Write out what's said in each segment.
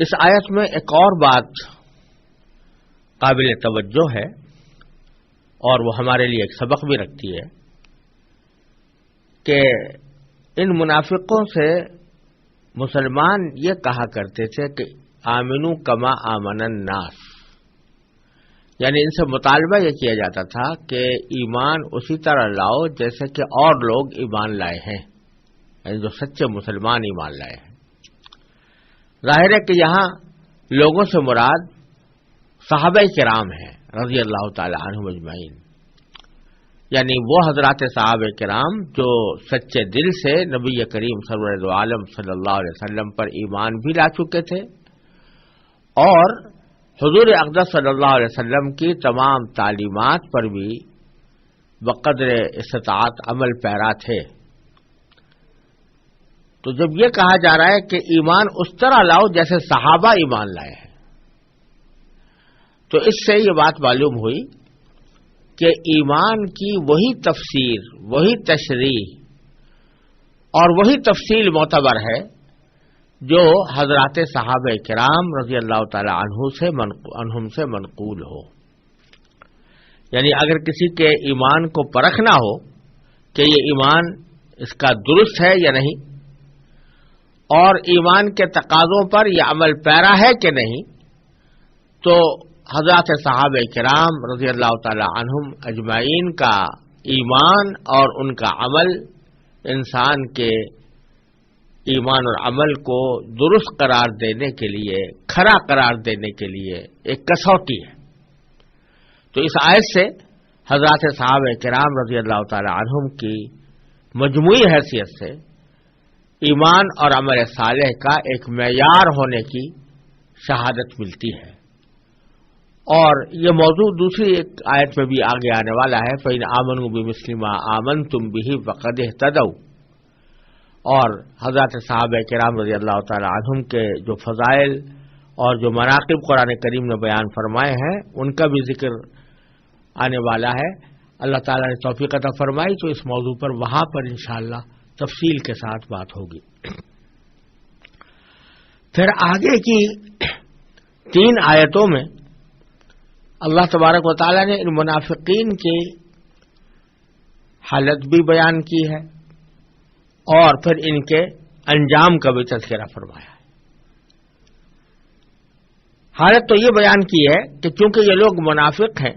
اس آیت میں ایک اور بات قابل توجہ ہے اور وہ ہمارے لیے ایک سبق بھی رکھتی ہے کہ ان منافقوں سے مسلمان یہ کہا کرتے تھے کہ آمنو کما آمن الناس، یعنی ان سے مطالبہ یہ کیا جاتا تھا کہ ایمان اسی طرح لاؤ جیسے کہ اور لوگ ایمان لائے ہیں، یعنی جو سچے مسلمان ایمان لائے ہیں۔ ظاہر ہے کہ یہاں لوگوں سے مراد صحابہ کرام ہیں رضی اللہ تعالی عنہم اجمعین، یعنی وہ حضرات صحابہ کرام جو سچے دل سے نبی کریم سرور عالم صلی اللہ علیہ وسلم پر ایمان بھی لا چکے تھے اور حضور اقدس صلی اللہ علیہ وسلم کی تمام تعلیمات پر بھی بقدر استطاعت عمل پیرا تھے۔ تو جب یہ کہا جا رہا ہے کہ ایمان اس طرح لاؤ جیسے صحابہ ایمان لائے ہیں، تو اس سے یہ بات معلوم ہوئی کہ ایمان کی وہی تفسیر، وہی تشریح اور وہی تفصیل معتبر ہے جو حضرات صحابہ کرام رضی اللہ تعالی عنہم سے منقول ہو۔ یعنی اگر کسی کے ایمان کو پرکھنا ہو کہ یہ ایمان اس کا درست ہے یا نہیں اور ایمان کے تقاضوں پر یہ عمل پیرا ہے کہ نہیں، تو حضرات صحابہ کرام رضی اللہ تعالی عنہم اجمعین کا ایمان اور ان کا عمل انسان کے ایمان اور عمل کو درست قرار دینے کے لیے، کھرا قرار دینے کے لیے ایک کسوٹی ہے۔ تو اس آیت سے حضرات صحابہ کرام رضی اللہ تعالی عنہم کی مجموعی حیثیت سے ایمان اور عمل صالح کا ایک معیار ہونے کی شہادت ملتی ہے۔ اور یہ موضوع دوسری ایک آیت میں بھی آگے آنے والا ہے، فَإِنْ آمَنُوا بِمِثْلِ مَا آمَنْتُمْ بِهِ فَقَدِ اهْتَدَوْا، اور حضرات صحابہ کرام رضی اللہ تعالی عنہم کے جو فضائل اور جو مناقب قرآن کریم نے بیان فرمائے ہیں ان کا بھی ذکر آنے والا ہے۔ اللہ تعالیٰ نے توفیق عطا فرمائی تو اس موضوع پر وہاں پر انشاءاللہ تفصیل کے ساتھ بات ہوگی۔ پھر آگے کی 3 آیتوں میں اللہ تبارک و تعالیٰ نے ان منافقین کی حالت بھی بیان کی ہے اور پھر ان کے انجام کا بھی تذکرہ فرمایا ہے۔ حالت تو یہ بیان کی ہے کہ چونکہ یہ لوگ منافق ہیں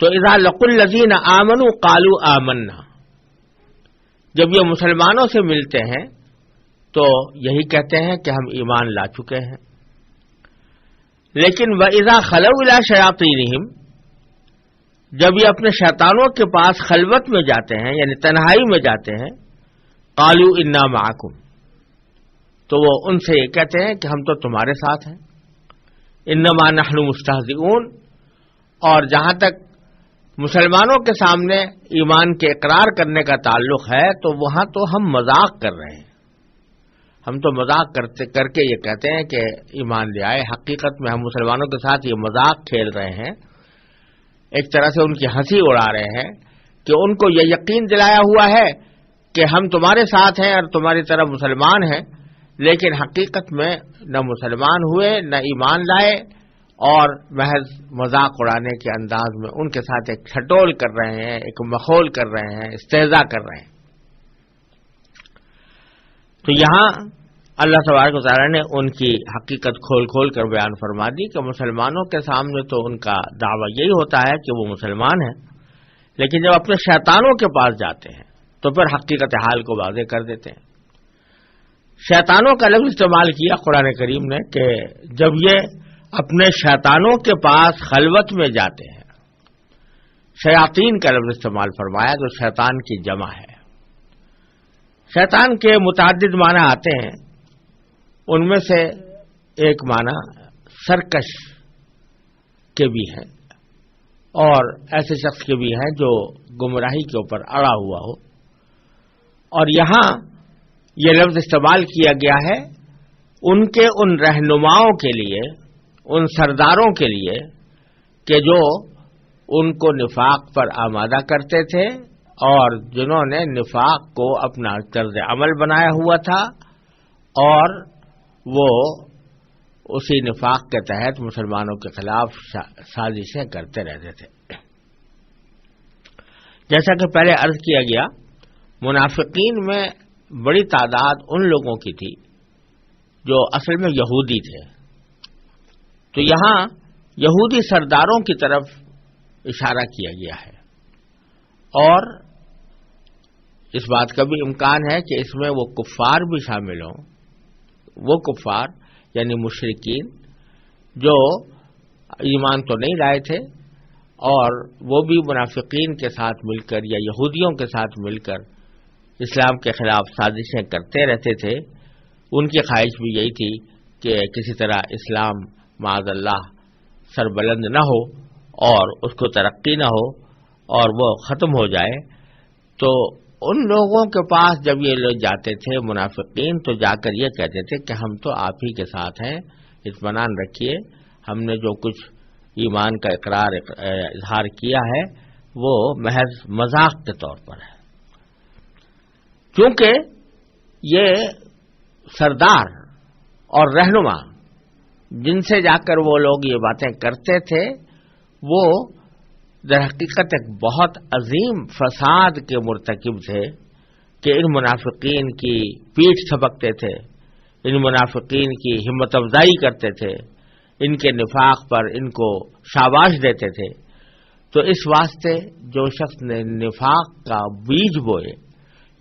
تو اذا لقوا الذین آمنوا قالوا آمنا، جب یہ مسلمانوں سے ملتے ہیں تو یہی کہتے ہیں کہ ہم ایمان لا چکے ہیں، لیکن وَإِذَا خَلَوْا إِلَىٰ شَيَاطِينِهِمْ، جب یہ اپنے شیطانوں کے پاس خلوت میں جاتے ہیں یعنی تنہائی میں جاتے ہیں، قَالُوا إِنَّا مَعَكُمْ، تو وہ ان سے یہ کہتے ہیں کہ ہم تو تمہارے ساتھ ہیں، إِنَّمَا نَحْنُ مُسْتَهْزِئُونَ، اور جہاں تک مسلمانوں کے سامنے ایمان کے اقرار کرنے کا تعلق ہے تو وہاں تو ہم مذاق کر رہے ہیں، ہم تو مذاق کر کے یہ کہتے ہیں کہ ایمان لے آئے، حقیقت میں ہم مسلمانوں کے ساتھ یہ مذاق کھیل رہے ہیں، ایک طرح سے ان کی ہنسی اڑا رہے ہیں کہ ان کو یہ یقین دلایا ہوا ہے کہ ہم تمہارے ساتھ ہیں اور تمہاری طرف مسلمان ہیں، لیکن حقیقت میں نہ مسلمان ہوئے نہ ایمان لائے اور محض مذاق اڑانے کے انداز میں ان کے ساتھ ایک ٹھٹول کر رہے ہیں، ایک مخول کر رہے ہیں، استہزاء کر رہے ہیں۔ تو یہاں اللہ تبارک و تعالیٰ نے ان کی حقیقت کھول کھول کر بیان فرما دی کہ مسلمانوں کے سامنے تو ان کا دعویٰ یہی ہوتا ہے کہ وہ مسلمان ہیں، لیکن جب اپنے شیطانوں کے پاس جاتے ہیں تو پھر حقیقت حال کو واضح کر دیتے ہیں۔ شیطانوں کا لفظ استعمال کیا قرآن کریم نے کہ جب یہ اپنے شیطانوں کے پاس خلوت میں جاتے ہیں، شیاطین کا لفظ استعمال فرمایا جو شیطان کی جمع ہے۔ شیطان کے متعدد معنی آتے ہیں، ان میں سے ایک معنی سرکش کے بھی ہے اور ایسے شخص کے بھی ہیں جو گمراہی کے اوپر اڑا ہوا ہو، اور یہاں یہ لفظ استعمال کیا گیا ہے ان کے ان رہنماؤں کے لیے، ان سرداروں کے لیے کہ جو ان کو نفاق پر آمادہ کرتے تھے اور جنہوں نے نفاق کو اپنا طرز عمل بنایا ہوا تھا اور وہ اسی نفاق کے تحت مسلمانوں کے خلاف سازشیں کرتے رہتے تھے. جیسا کہ پہلے عرض کیا گیا، منافقین میں بڑی تعداد ان لوگوں کی تھی جو اصل میں یہودی تھے. تو یہاں یہودی سرداروں کی طرف اشارہ کیا گیا ہے، اور اس بات کا بھی امکان ہے کہ اس میں وہ کفار بھی شامل ہوں، وہ کفار یعنی مشرکین جو ایمان تو نہیں لائے تھے اور وہ بھی منافقین کے ساتھ مل کر یا یہودیوں کے ساتھ مل کر اسلام کے خلاف سازشیں کرتے رہتے تھے. ان کی خواہش بھی یہی تھی کہ کسی طرح اسلام معاذ اللہ سربلند نہ ہو اور اس کو ترقی نہ ہو اور وہ ختم ہو جائے. تو ان لوگوں کے پاس جب یہ لوگ جاتے تھے منافقین، تو جا کر یہ کہتے تھے کہ ہم تو آپ ہی کے ساتھ ہیں، اطمینان رکھیے، ہم نے جو کچھ ایمان کا اظہار کیا ہے وہ محض مذاق کے طور پر ہے. کیونکہ یہ سردار اور رہنما جن سے جا کر وہ لوگ یہ باتیں کرتے تھے، وہ در حقیقت ایک بہت عظیم فساد کے مرتکب تھے کہ ان منافقین کی پیٹھ تھپکتے تھے، ان منافقین کی ہمت افزائی کرتے تھے، ان کے نفاق پر ان کو شاباش دیتے تھے. تو اس واسطے جو شخص نے نفاق کا بیج بوئے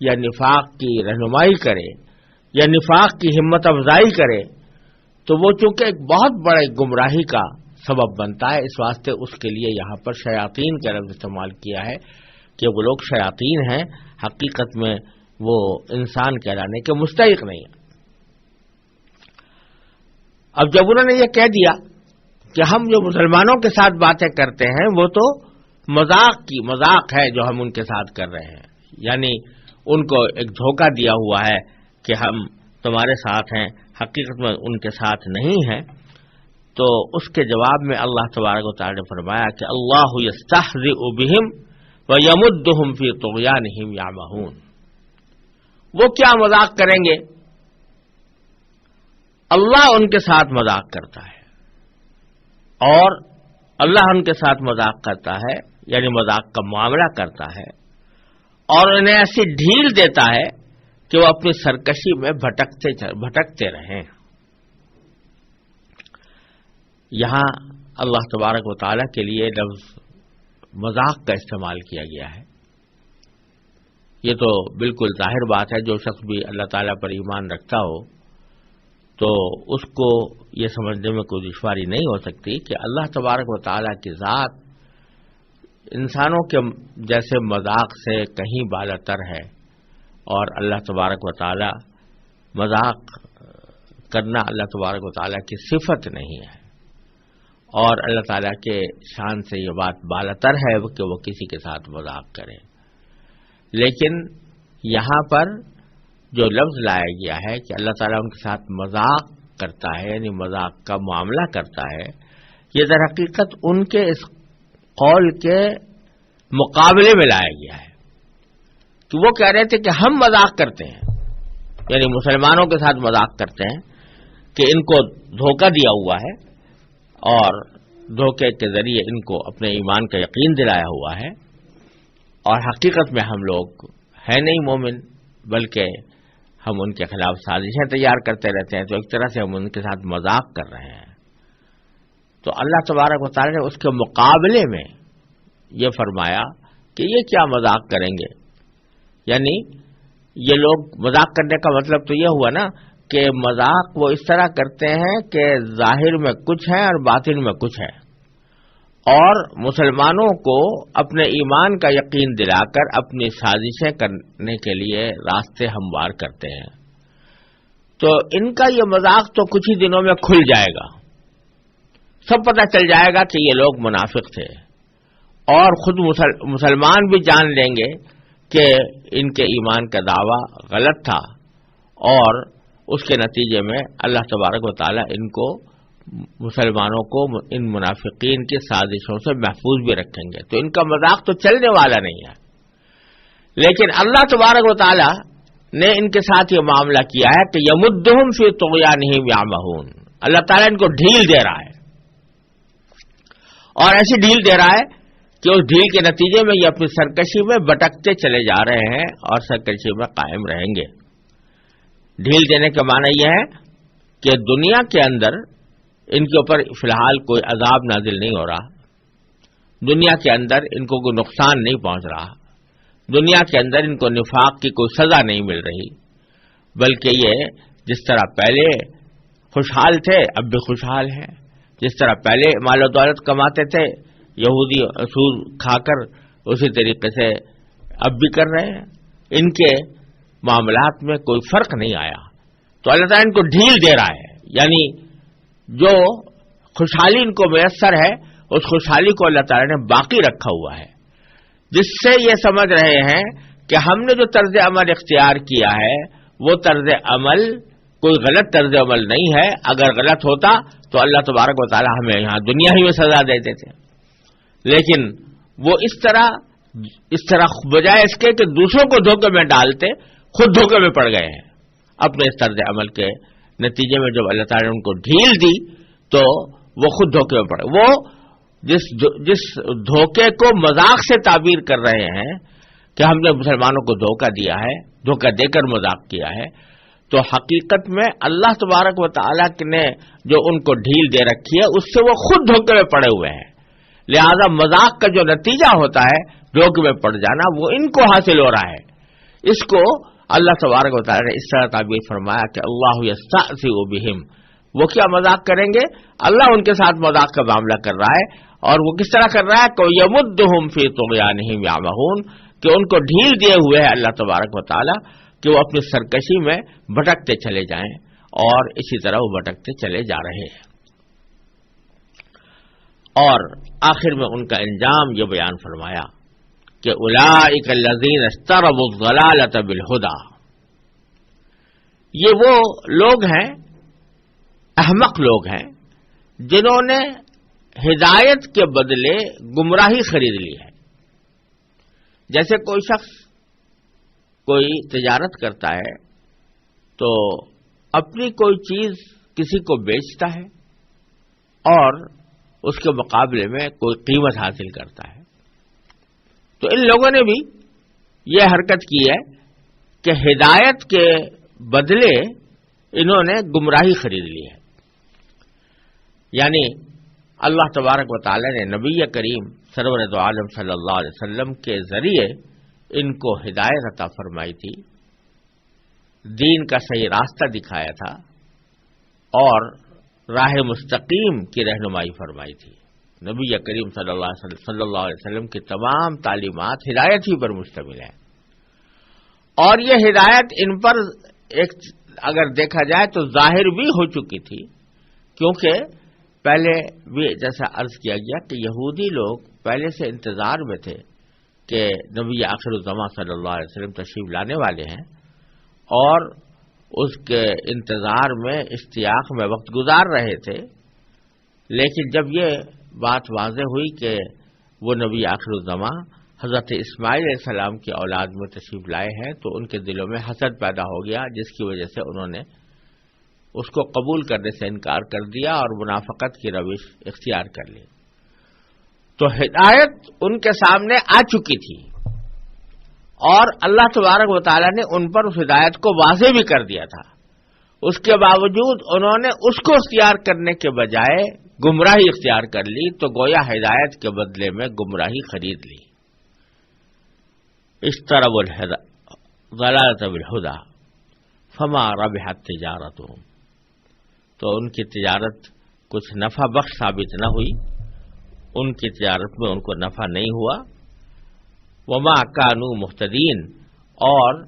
یا نفاق کی رہنمائی کرے یا نفاق کی ہمت افزائی کرے، تو وہ چونکہ ایک بہت بڑے گمراہی کا سبب بنتا ہے. اس واسطے اس کے لیے یہاں پر شیاطین کا لفظ استعمال کیا ہے کہ وہ لوگ شیاطین ہیں، حقیقت میں وہ انسان کہلانے کے مستحق نہیں ہیں. اب جب انہوں نے یہ کہہ دیا کہ ہم جو مسلمانوں کے ساتھ باتیں کرتے ہیں وہ تو مذاق ہے جو ہم ان کے ساتھ کر رہے ہیں، یعنی ان کو ایک دھوکہ دیا ہوا ہے کہ ہم تمہارے ساتھ ہیں، حقیقت میں ان کے ساتھ نہیں ہیں. تو اس کے جواب میں اللہ تبارک و تعالی نے فرمایا کہ اللہ یستہزئ بہم ویمدہم فی طغیانہم یعمہون. وہ کیا مذاق کریں گے؟ اللہ ان کے ساتھ مذاق کرتا ہے، اور اللہ ان کے ساتھ مذاق کرتا ہے یعنی مذاق کا معاملہ کرتا ہے، اور انہیں ایسی ڈھیل دیتا ہے کہ وہ اپنی سرکشی میں بھٹکتے رہیں. یہاں اللہ تبارک و تعالیٰ کے لیے لفظ مذاق کا استعمال کیا گیا ہے. یہ تو بالکل ظاہر بات ہے، جو شخص بھی اللہ تعالیٰ پر ایمان رکھتا ہو تو اس کو یہ سمجھنے میں کوئی دشواری نہیں ہو سکتی کہ اللہ تبارک و تعالیٰ کی ذات انسانوں کے جیسے مذاق سے کہیں بالا تر ہے، اور اللہ تبارک و تعالیٰ مذاق کرنا اللہ تبارک و تعالیٰ کی صفت نہیں ہے، اور اللہ تعالیٰ کے شان سے یہ بات بالا تر ہے کہ وہ کسی کے ساتھ مذاق کرے. لیکن یہاں پر جو لفظ لایا گیا ہے کہ اللہ تعالیٰ ان کے ساتھ مذاق کرتا ہے یعنی مذاق کا معاملہ کرتا ہے، یہ در حقیقت ان کے اس قول کے مقابلے میں لایا گیا ہے کہ وہ کہہ رہے تھے کہ ہم مذاق کرتے ہیں، یعنی مسلمانوں کے ساتھ مذاق کرتے ہیں کہ ان کو دھوکہ دیا ہوا ہے اور دھوکے کے ذریعے ان کو اپنے ایمان کا یقین دلایا ہوا ہے، اور حقیقت میں ہم لوگ ہیں نہیں مومن، بلکہ ہم ان کے خلاف سازشیں تیار کرتے رہتے ہیں. تو ایک طرح سے ہم ان کے ساتھ مذاق کر رہے ہیں. تو اللہ تبارک و تعالی نے اس کے مقابلے میں یہ فرمایا کہ یہ کیا مذاق کریں گے، یعنی یہ لوگ مذاق کرنے کا مطلب تو یہ ہوا نا کہ مذاق وہ اس طرح کرتے ہیں کہ ظاہر میں کچھ ہے اور باطن میں کچھ ہے، اور مسلمانوں کو اپنے ایمان کا یقین دلا کر اپنی سازشیں کرنے کے لیے راستے ہموار کرتے ہیں. تو ان کا یہ مذاق تو کچھ ہی دنوں میں کھل جائے گا، سب پتہ چل جائے گا کہ یہ لوگ منافق تھے، اور خود مسلمان بھی جان لیں گے کہ ان کے ایمان کا دعویٰ غلط تھا، اور اس کے نتیجے میں اللہ تبارک و تعالی ان کو مسلمانوں کو ان منافقین کی سازشوں سے محفوظ بھی رکھیں گے. تو ان کا مذاق تو چلنے والا نہیں ہے. لیکن اللہ تبارک و تعالی نے ان کے ساتھ یہ معاملہ کیا ہے کہ یمدہم فی طغیانہم یعمہون، اللہ تعالیٰ ان کو ڈھیل دے رہا ہے، اور ایسی ڈھیل دے رہا ہے کہ اس ڈھیل کے نتیجے میں یہ اپنی سرکشی میں بٹکتے چلے جا رہے ہیں اور سرکشی میں قائم رہیں گے۔ ڈھیل دینے کا معنی یہ ہے کہ دنیا کے اندر ان کے اوپر فی الحال کوئی عذاب نازل نہیں ہو رہا، دنیا کے اندر ان کو کوئی نقصان نہیں پہنچ رہا، دنیا کے اندر ان کو نفاق کی کوئی سزا نہیں مل رہی، بلکہ یہ جس طرح پہلے خوشحال تھے اب بھی خوشحال ہیں، جس طرح پہلے مال و دولت کماتے تھے یہودی سود کھا کر اسی طریقے سے اب بھی کر رہے ہیں، ان کے معاملات میں کوئی فرق نہیں آیا۔ تو اللہ تعالیٰ ان کو ڈھیل دے رہا ہے، یعنی جو خوشحالی ان کو میسر ہے اس خوشحالی کو اللہ تعالیٰ نے باقی رکھا ہوا ہے، جس سے یہ سمجھ رہے ہیں کہ ہم نے جو طرز عمل اختیار کیا ہے وہ طرز عمل کوئی غلط طرز عمل نہیں ہے، اگر غلط ہوتا تو اللہ تبارک و تعالیٰ ہمیں یہاں دنیا ہی میں سزا دیتے تھے، لیکن وہ اس طرح بجائے اس کے کہ دوسروں کو دھوکے میں ڈالتے خود دھوکے میں پڑ گئے ہیں اپنے اس طرز عمل کے نتیجے میں۔ جب اللہ تعالیٰ نے ان کو ڈھیل دی تو وہ خود دھوکے میں پڑے۔ وہ جس دھوکے کو مذاق سے تعبیر کر رہے ہیں کہ ہم نے مسلمانوں کو دھوکہ دیا ہے، دھوکہ دے کر مذاق کیا ہے، تو حقیقت میں اللہ تبارک و تعالیٰ نے جو ان کو ڈھیل دے رکھی ہے اس سے وہ خود دھوکے میں پڑے ہوئے ہیں، لہذا مذاق کا جو نتیجہ ہوتا ہے دھوکے میں پڑ جانا وہ ان کو حاصل ہو رہا ہے۔ اس کو اللہ تبارک و تعالیٰ نے اس طرح تعبیر فرمایا کہ اللہ یستہزئ بہم، وہ کیا مذاق کریں گے؟ اللہ ان کے ساتھ مذاق کا معاملہ کر رہا ہے، اور وہ کس طرح کر رہا ہے کہ یمدہم فی طغیانہم یعمہون، کہ ان کو ڈھیل دیے ہوئے ہے اللہ تبارک و تعالیٰ کہ وہ اپنی سرکشی میں بھٹکتے چلے جائیں، اور اسی طرح وہ بھٹکتے چلے جا رہے ہیں۔ اور آخر میں ان کا انجام یہ بیان فرمایا کہ اولئک الذین اشتروا الضلالۃ بالہدی، یہ وہ لوگ ہیں، احمق لوگ ہیں، جنہوں نے ہدایت کے بدلے گمراہی خرید لی ہے۔ جیسے کوئی شخص کوئی تجارت کرتا ہے تو اپنی کوئی چیز کسی کو بیچتا ہے اور اس کے مقابلے میں کوئی قیمت حاصل کرتا ہے، تو ان لوگوں نے بھی یہ حرکت کی ہے کہ ہدایت کے بدلے انہوں نے گمراہی خرید لی ہے، یعنی اللہ تبارک و تعالی نے نبی کریم سرور دو عالم صلی اللہ علیہ وسلم کے ذریعے ان کو ہدایت عطا فرمائی تھی، دین کا صحیح راستہ دکھایا تھا اور راہ مستقیم کی رہنمائی فرمائی تھی۔ نبی کریم صلی اللہ علیہ وسلم کی تمام تعلیمات ہدایت ہی پر مشتمل ہے، اور یہ ہدایت ان پر ایک اگر دیکھا جائے تو ظاہر بھی ہو چکی تھی، کیونکہ پہلے بھی جیسا عرض کیا گیا کہ یہودی لوگ پہلے سے انتظار میں تھے کہ نبی آخر الزمان صلی اللہ علیہ وسلم تشریف لانے والے ہیں، اور اس کے انتظار میں اشتیاق میں وقت گزار رہے تھے، لیکن جب یہ بات واضح ہوئی کہ وہ نبی آخر الزمان حضرت اسماعیل علیہ السلام کی اولاد میں تشریف لائے ہیں تو ان کے دلوں میں حسد پیدا ہو گیا، جس کی وجہ سے انہوں نے اس کو قبول کرنے سے انکار کر دیا اور منافقت کی روش اختیار کر لی۔ تو ہدایت ان کے سامنے آ چکی تھی، اور اللہ تبارک و تعالیٰ نے ان پر اس ہدایت کو واضح بھی کر دیا تھا، اس کے باوجود انہوں نے اس کو اختیار کرنے کے بجائے گمراہی اختیار کر لی، تو گویا ہدایت کے بدلے میں گمراہی خرید لی۔ اشتروا الضلالۃ بالہدی فما ربحت تجارتہم، تو ان کی تجارت کچھ نفع بخش ثابت نہ ہوئی، ان کی تجارت میں ان کو نفع نہیں ہوا۔ وما کانوا مہتدین، اور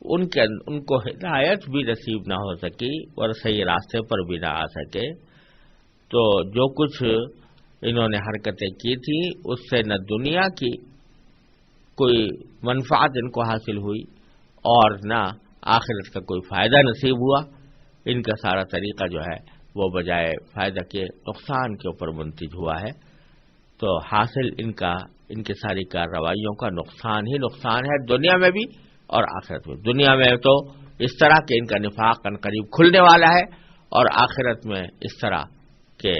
ان کو ہدایت بھی نصیب نہ ہو سکی اور صحیح راستے پر بھی نہ آ سکے، تو جو کچھ انہوں نے حرکتیں کی تھی اس سے نہ دنیا کی کوئی منفعت ان کو حاصل ہوئی اور نہ آخرت کا کوئی فائدہ نصیب ہوا، ان کا سارا طریقہ جو ہے وہ بجائے فائدہ کے نقصان کے اوپر منتج ہوا ہے، تو حاصل ان کی ساری کارروائیوں کا نقصان ہی نقصان ہے، دنیا میں بھی اور آخرت میں۔ دنیا میں تو اس طرح کہ ان کا نفاق عنقریب کھلنے والا ہے، اور آخرت میں اس طرح کہ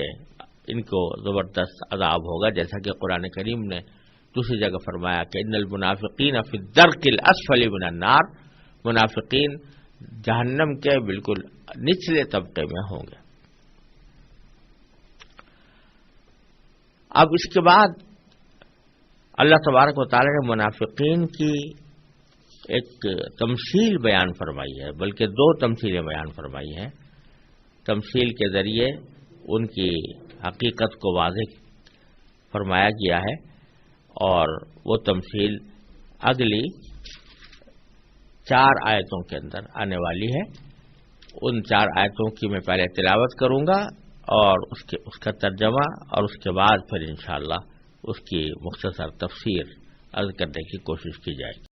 ان کو زبردست عذاب ہوگا، جیسا کہ قرآن کریم نے دوسری جگہ فرمایا کہ ان المنافقین فی الدرک الاسفل من النار، منافقین جہنم کے بالکل نچلے طبقے میں ہوں گے۔ اب اس کے بعد اللہ تبارک و تعالی نے منافقین کی ایک تمثیل بیان فرمائی ہے، بلکہ دو تمثیلیں بیان فرمائی ہیں۔ تمثیل کے ذریعے ان کی حقیقت کو واضح فرمایا گیا ہے، اور وہ تمثیل اگلی 4 آیتوں کے اندر آنے والی ہے۔ ان 4 آیتوں کی میں پہلے تلاوت کروں گا اور اس کا ترجمہ، اور اس کے بعد پھر انشاءاللہ اس کی مختصر تفسیر عرض کرنے کی کوشش کی جائے گی۔